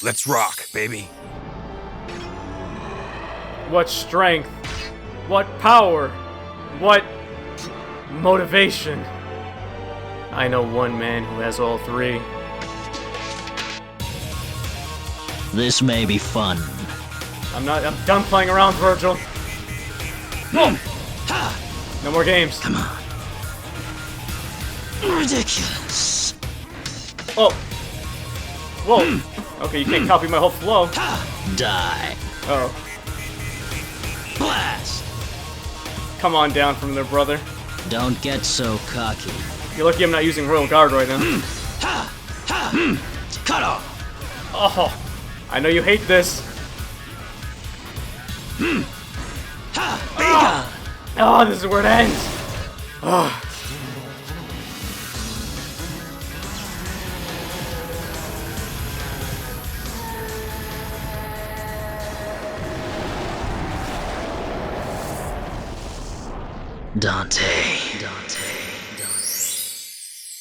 Let's rock, baby. What strength? What power? What motivation? I know one man who has all three. This may be fun. I'm done playing around, Virgil. Whoa! No more games. Come on. Ridiculous. Oh. Whoa. Okay, you can't copy my whole flow. Die. Oh. Blast. Come on down from there, brother. Don't get so cocky. You're lucky I'm not using Royal Guard right now. Cut off. Oh. I know you hate this. Oh, this is where it ends. Oh. Dante.